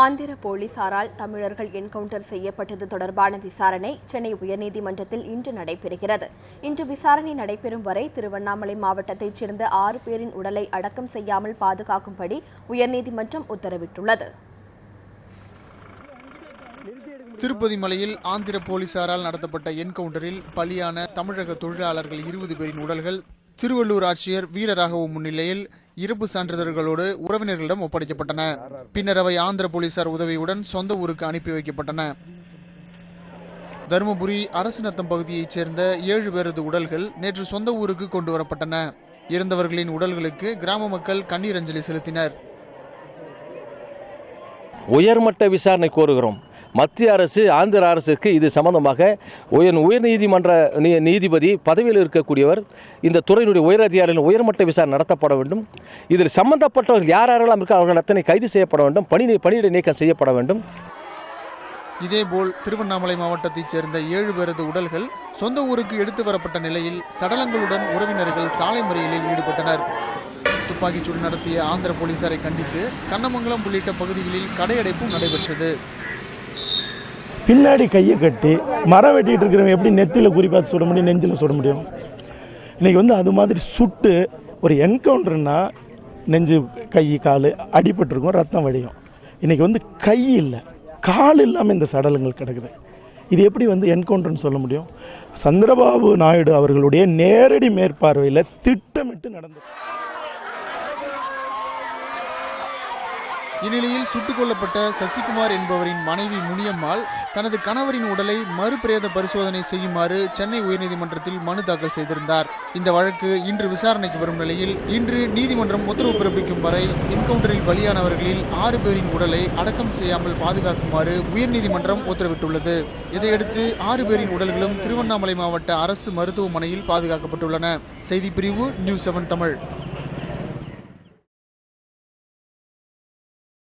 ஆந்திர போலீசாரால் தமிழர்கள் என்கவுண்டர் செய்யப்பட்டது தொடர்பான விசாரணை சென்னை உயர்நீதிமன்றத்தில் இன்று நடைபெறுகிறது. இன்று விசாரணை நடைபெறும் வரை திருவண்ணாமலை மாவட்டத்தைச் சேர்ந்த 6 பேரின் உடலை அடக்கம் செய்யாமல் பாதுகாக்கும்படி உயர்நீதிமன்றம் உத்தரவிட்டுள்ளது. திருப்பதி மலையில் ஆந்திர போலீசாரால் நடத்தப்பட்ட என்கவுண்டரில் பலியான தமிழக தொழிலாளர்கள் 20 பேரின் உடல்கள் திருவள்ளூர் ஆட்சியர் வீரராகவ முன்னிலையில் இறப்பு சான்றிதழ்களோடு உறவினர்களிடம் ஒப்படைக்கப்பட்டன. பின்னர் அவை ஆந்திர போலீசார் உதவியுடன் சொந்த ஊருக்கு அனுப்பி வைக்கப்பட்டன. தருமபுரி அரசுநத்தம் பகுதியைச் சேர்ந்த 7 பேரது உடல்கள் நேற்று சொந்த ஊருக்கு கொண்டு வரப்பட்டன. இறந்தவர்களின் உடல்களுக்கு கிராம மக்கள் கண்ணீர் அஞ்சலி செலுத்தினர். உயர்மட்ட விசாரணை கோருகிறோம். மத்திய அரசு ஆந்திர அரசுக்கு இது சம்பந்தமாக உயர்நீதிமன்ற நீதிபதி பதவியில் இருக்கக்கூடியவர் இந்த துறையினுடைய உயர் அதிகாரிகள் உயர்மட்ட விசாரணை நடத்தப்பட வேண்டும். இதில் சம்பந்தப்பட்டவர்கள் யாரெல்லாம் இருக்கோ அவர்கள் அத்தனை கைது செய்யப்பட வேண்டும், பணியிட நீக்கம் செய்யப்பட வேண்டும். இதேபோல் திருவண்ணாமலை மாவட்டத்தைச் சேர்ந்த 7 பேரது உடல்கள் சொந்த ஊருக்கு எடுத்து வரப்பட்ட நிலையில் சடலங்களுடன் உறவினர்கள் சாலை மறியலில் ஈடுபட்டனர். துப்பாக்கிச்சூடு நடத்திய ஆந்திர போலீசாரை கண்டித்து கண்ணமங்கலம் உள்ளிட்ட பகுதிகளில் கடையடைப்பும் நடைபெற்றது. பின்னாடி கையை கட்டி மரம் வெட்டிகிட்டு இருக்கிறவங்க எப்படி நெத்தியில் குறிப்பாக சுட முடியும், நெஞ்சில் சுட முடியும்? இன்றைக்கி அது மாதிரி சுட்டு ஒரு என்கவுண்டர்னா நெஞ்சு கை கால் அடிபட்டிருக்கும், ரத்தம் வடியும். இன்றைக்கி கை இல்லை கால் இல்லாமல் இந்த சடலங்கள் கிடக்குது. இது எப்படி என்கவுண்டர்னு சொல்ல முடியும்? சந்திரபாபு நாயுடு அவர்களுடைய நேரடி மேற்பார்வையில் திட்டமிட்டு நடந்தது. இந்நிலையில் சுட்டுக் கொல்லப்பட்ட சசிகுமார் என்பவரின் மனைவி முனியம்மாள் தனது கணவரின் உடலை மறுபிரேத பரிசோதனை செய்யுமாறு சென்னை உயர்நீதிமன்றத்தில் மனு தாக்கல் செய்திருந்தார். இந்த வழக்கு இன்று விசாரணைக்கு வரும் நிலையில் இன்று நீதிமன்றம் உத்தரவு பிறப்பிக்கும் வரை என்கவுண்டரில் பலியானவர்களில் 6 பேரின் உடலை அடக்கம் செய்யாமல் பாதுகாக்குமாறு உயர்நீதிமன்றம் உத்தரவிட்டுள்ளது. இதையடுத்து 6 பேரின் உடல்களும் திருவண்ணாமலை மாவட்ட அரசு மருத்துவமனையில் பாதுகாக்கப்பட்டுள்ளன. செய்திப்பிரிவு நியூஸ் 7 தமிழ்.